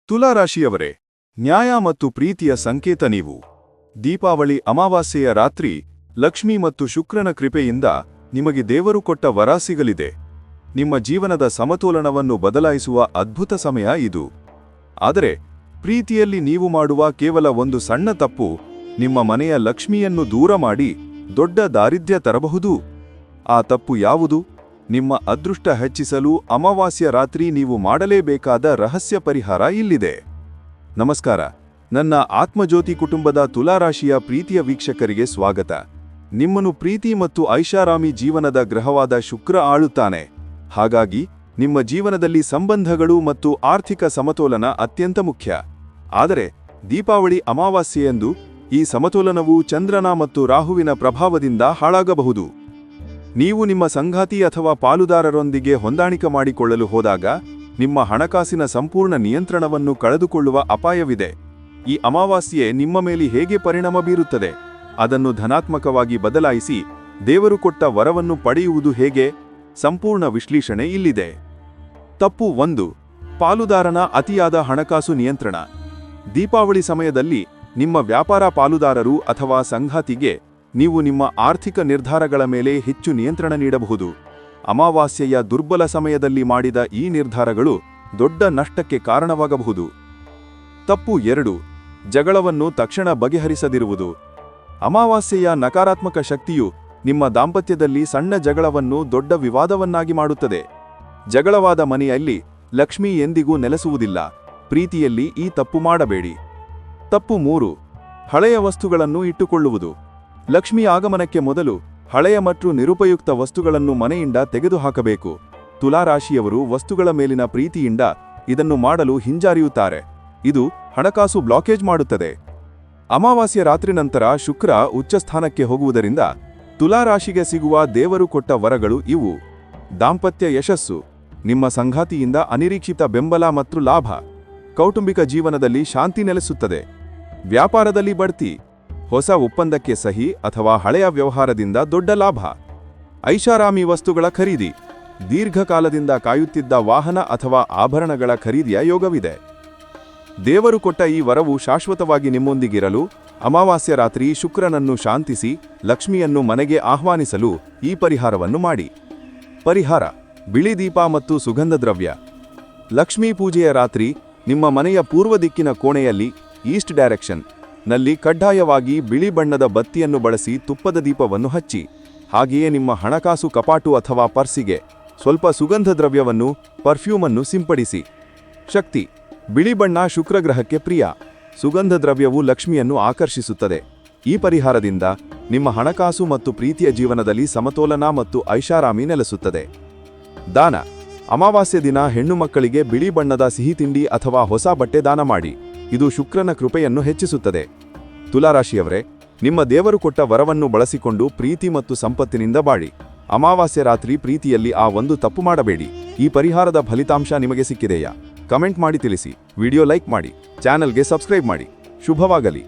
ತುಲಾರಾಶಿಯವರೇ, ನ್ಯಾಯ ಮತ್ತು ಪ್ರೀತಿಯ ಸಂಕೇತ ನೀವು. ದೀಪಾವಳಿ ಅಮಾವಾಸ್ಯೆಯ ರಾತ್ರಿ ಲಕ್ಷ್ಮಿ ಮತ್ತು ಶುಕ್ರನ ಕೃಪೆಯಿಂದ ನಿಮಗೆ ದೇವರು ಕೊಟ್ಟ ವರ ಸಿಗಲಿದೆ. ನಿಮ್ಮ ಜೀವನದ ಸಮತೋಲನವನ್ನು ಬದಲಾಯಿಸುವ ಅದ್ಭುತ ಸಮಯ ಇದು. ಆದರೆ ಪ್ರೀತಿಯಲ್ಲಿ ನೀವು ಮಾಡುವ ಕೇವಲ ಒಂದು ಸಣ್ಣ ತಪ್ಪು ನಿಮ್ಮ ಮನೆಯ ಲಕ್ಷ್ಮಿಯನ್ನು ದೂರ ಮಾಡಿ ದೊಡ್ಡ ದಾರಿದ್ರ್ಯ ತರಬಹುದು. ಆ ತಪ್ಪು ಯಾವುದು? ನಿಮ್ಮ ಅದೃಷ್ಟ ಹೆಚ್ಚಿಸಲು ಅಮಾವಾಸ್ಯ ರಾತ್ರಿ ನೀವು ಮಾಡಲೇಬೇಕಾದ ರಹಸ್ಯ ಪರಿಹಾರ ಇಲ್ಲಿದೆ. ನಮಸ್ಕಾರ, ನನ್ನ ಆತ್ಮಜ್ಯೋತಿ ಕುಟುಂಬದ ತುಲಾರಾಶಿಯ ಪ್ರೀತಿಯ ವೀಕ್ಷಕರಿಗೆ ಸ್ವಾಗತ. ನಿಮ್ಮನ್ನು ಪ್ರೀತಿ ಮತ್ತು ಐಷಾರಾಮಿ ಜೀವನದ ಗ್ರಹವಾದ ಶುಕ್ರ ಆಳುತ್ತಾನೆ. ಹಾಗಾಗಿ ನಿಮ್ಮ ಜೀವನದಲ್ಲಿ ಸಂಬಂಧಗಳು ಮತ್ತು ಆರ್ಥಿಕ ಸಮತೋಲನ ಅತ್ಯಂತ ಮುಖ್ಯ. ಆದರೆ ದೀಪಾವಳಿ ಅಮಾವಾಸ್ಯೆಯಂದು ಈ ಸಮತೋಲನವು ಚಂದ್ರನ ಮತ್ತು ರಾಹುವಿನ ಪ್ರಭಾವದಿಂದ ಹಾಳಾಗಬಹುದು. ನೀವು ನಿಮ್ಮ ಸಂಗಾತಿ ಅಥವಾ ಪಾಲುದಾರರೊಂದಿಗೆ ಹೊಂದಾಣಿಕೆ ಮಾಡಿಕೊಳ್ಳಲು ಹೋದಾಗ ನಿಮ್ಮ ಹಣಕಾಸಿನ ಸಂಪೂರ್ಣ ನಿಯಂತ್ರಣವನ್ನು ಕಳೆದುಕೊಳ್ಳುವ ಅಪಾಯವಿದೆ. ಈ ಅಮಾವಾಸ್ಯೆ ನಿಮ್ಮ ಮೇಲೆ ಹೇಗೆ ಪರಿಣಾಮ ಬೀರುತ್ತದೆ? ಅದನ್ನು ಧನಾತ್ಮಕವಾಗಿ ಬದಲಾಯಿಸಿ ದೇವರು ಕೊಟ್ಟ ವರವನ್ನು ಪಡೆಯುವುದು ಹೇಗೆ? ಸಂಪೂರ್ಣ ವಿಶ್ಲೇಷಣೆ ಇಲ್ಲಿದೆ. ತಪ್ಪು 1. ಪಾಲುದಾರನ ಅತಿಯಾದ ಹಣಕಾಸು ನಿಯಂತ್ರಣ. ದೀಪಾವಳಿ ಸಮಯದಲ್ಲಿ ನಿಮ್ಮ ವ್ಯಾಪಾರ ಪಾಲುದಾರರು ಅಥವಾ ಸಂಗಾತಿಗೆ ನೀವು ನಿಮ್ಮ ಆರ್ಥಿಕ ನಿರ್ಧಾರಗಳ ಮೇಲೆ ಹೆಚ್ಚು ನಿಯಂತ್ರಣ ನೀಡಬಹುದು. ಅಮಾವಾಸ್ಯೆಯ ದುರ್ಬಲ ಸಮಯದಲ್ಲಿ ಮಾಡಿದ ಈ ನಿರ್ಧಾರಗಳು ದೊಡ್ಡ ನಷ್ಟಕ್ಕೆ ಕಾರಣವಾಗಬಹುದು. ತಪ್ಪು 2. ಜಗಳವನ್ನು ತಕ್ಷಣ ಬಗೆಹರಿಸದಿರುವುದು. ಅಮಾವಾಸ್ಯೆಯ ನಕಾರಾತ್ಮಕ ಶಕ್ತಿಯು ನಿಮ್ಮ ದಾಂಪತ್ಯದಲ್ಲಿ ಸಣ್ಣ ಜಗಳವನ್ನು ದೊಡ್ಡ ವಿವಾದವನ್ನಾಗಿ ಮಾಡುತ್ತದೆ. ಜಗಳವಾದ ಮನೆಯಲ್ಲಿ ಲಕ್ಷ್ಮಿ ಎಂದಿಗೂ ನೆಲೆಸುವುದಿಲ್ಲ. ಪ್ರೀತಿಯಲ್ಲಿ ಈ ತಪ್ಪು ಮಾಡಬೇಡಿ. ತಪ್ಪು 3. ಹಳೆಯ ವಸ್ತುಗಳನ್ನು ಇಟ್ಟುಕೊಳ್ಳುವುದು. ಲಕ್ಷ್ಮಿ ಆಗಮನಕ್ಕೆ ಮೊದಲು ಹಳೆಯ ಮತ್ತು ನಿರುಪಯುಕ್ತ ವಸ್ತುಗಳನ್ನು ಮನೆಯಿಂದ ತೆಗೆದುಹಾಕಬೇಕು. ತುಲಾರಾಶಿಯವರು ವಸ್ತುಗಳ ಮೇಲಿನ ಪ್ರೀತಿಯಿಂದ ಇದನ್ನು ಮಾಡಲು ಹಿಂಜರಿಯುತ್ತಾರೆ. ಇದು ಹಣಕಾಸು ಬ್ಲಾಕೇಜ್ ಮಾಡುತ್ತದೆ. ಅಮಾವಾಸ್ಯ ರಾತ್ರಿ ನಂತರ ಶುಕ್ರ ಉಚ್ಚಸ್ಥಾನಕ್ಕೆ ಹೋಗುವುದರಿಂದ ತುಲಾರಾಶಿಗೆ ಸಿಗುವ ದೇವರು ಕೊಟ್ಟ ವರಗಳು ಇವು. ದಾಂಪತ್ಯ ಯಶಸ್ಸು, ನಿಮ್ಮ ಸಂಗಾತಿಯಿಂದ ಅನಿರೀಕ್ಷಿತ ಬೆಂಬಲ ಮತ್ತು ಲಾಭ. ಕೌಟುಂಬಿಕ ಜೀವನದಲ್ಲಿ ಶಾಂತಿ ನೆಲೆಸುತ್ತದೆ. ವ್ಯಾಪಾರದಲ್ಲಿ ಬಡ್ತಿ, ಹೊಸ ಒಪ್ಪಂದಕ್ಕೆ ಸಹಿ ಅಥವಾ ಹಳೆಯ ವ್ಯವಹಾರದಿಂದ ದೊಡ್ಡ ಲಾಭ. ಐಷಾರಾಮಿ ವಸ್ತುಗಳ ಖರೀದಿ, ದೀರ್ಘಕಾಲದಿಂದ ಕಾಯುತ್ತಿದ್ದ ವಾಹನ ಅಥವಾ ಆಭರಣಗಳ ಖರೀದಿಯ ಯೋಗವಿದೆ. ದೇವರು ಕೊಟ್ಟ ಈ ವರವು ಶಾಶ್ವತವಾಗಿ ನಿಮ್ಮೊಂದಿಗಿರಲು ಅಮಾವಾಸ್ಯ ರಾತ್ರಿ ಶುಕ್ರನನ್ನು ಶಾಂತಿಸಿ ಲಕ್ಷ್ಮಿಯನ್ನು ಮನೆಗೆ ಆಹ್ವಾನಿಸಲು ಈ ಪರಿಹಾರವನ್ನು ಮಾಡಿ. ಪರಿಹಾರ: ಬಿಳಿ ದೀಪ ಮತ್ತು ಸುಗಂಧ ದ್ರವ್ಯ. ಲಕ್ಷ್ಮೀ ಪೂಜೆಯ ರಾತ್ರಿ ನಿಮ್ಮ ಮನೆಯ ಪೂರ್ವ ದಿಕ್ಕಿನ ಕೋಣೆಯಲ್ಲಿ ಈಸ್ಟ್ ಡೈರೆಕ್ಷನ್ ನಲ್ಲಿ ಕಡ್ಡಾಯವಾಗಿ ಬಿಳಿ ಬಣ್ಣದ ಬತ್ತಿಯನ್ನು ಬಳಸಿ ತುಪ್ಪದ ದೀಪವನ್ನು ಹಚ್ಚಿ. ಹಾಗೆಯೇ ನಿಮ್ಮ ಹಣಕಾಸು ಕಪಾಟು ಅಥವಾ ಪರ್ಸಿಗೆ ಸ್ವಲ್ಪ ಸುಗಂಧ ದ್ರವ್ಯವನ್ನು, ಪರ್ಫ್ಯೂಮನ್ನು ಸಿಂಪಡಿಸಿ. ಶಕ್ತಿ: ಬಿಳಿ ಬಣ್ಣ ಶುಕ್ರಗ್ರಹಕ್ಕೆ ಪ್ರಿಯ. ಸುಗಂಧ ದ್ರವ್ಯವು ಲಕ್ಷ್ಮಿಯನ್ನು ಆಕರ್ಷಿಸುತ್ತದೆ. ಈ ಪರಿಹಾರದಿಂದ ನಿಮ್ಮ ಹಣಕಾಸು ಮತ್ತು ಪ್ರೀತಿಯ ಜೀವನದಲ್ಲಿ ಸಮತೋಲನ ಮತ್ತು ಐಷಾರಾಮಿ ನೆಲೆಸುತ್ತದೆ. ದಾನ: ಅಮಾವಾಸ್ಯೆ ದಿನ ಹೆಣ್ಣು ಮಕ್ಕಳಿಗೆ ಬಿಳಿ ಬಣ್ಣದ ಸಿಹಿ ತಿಂಡಿ ಅಥವಾ ಹೊಸ ಬಟ್ಟೆ ದಾನ ಮಾಡಿ. ಇದು ಶುಕ್ರನ ಕೃಪೆಯನ್ನು ಹೆಚ್ಚಿಸುತ್ತದೆ. ತುಲಾರಾಶಿಯವರೇ, ನಿಮ್ಮ ದೇವರು ಕೊಟ್ಟ ವರವನ್ನು ಬಳಸಿಕೊಂಡು ಪ್ರೀತಿ ಮತ್ತು ಸಂಪತ್ತಿನಿಂದ ಬಾಳಿ. ಅಮಾವಾಸ್ಯೆ ರಾತ್ರಿ ಪ್ರೀತಿಯಲ್ಲಿ ಆ ಒಂದು ತಪ್ಪು ಮಾಡಬೇಡಿ. ಈ ಪರಿಹಾರದ ಫಲಿತಾಂಶ ನಿಮಗೆ ಸಿಕ್ಕಿದೆಯಾ? ಕಮೆಂಟ್ ಮಾಡಿ ತಿಳಿಸಿ. ವಿಡಿಯೋ ಲೈಕ್ ಮಾಡಿ, ಚಾನೆಲ್ಗೆ ಸಬ್ಸ್ಕ್ರೈಬ್ ಮಾಡಿ. ಶುಭವಾಗಲಿ.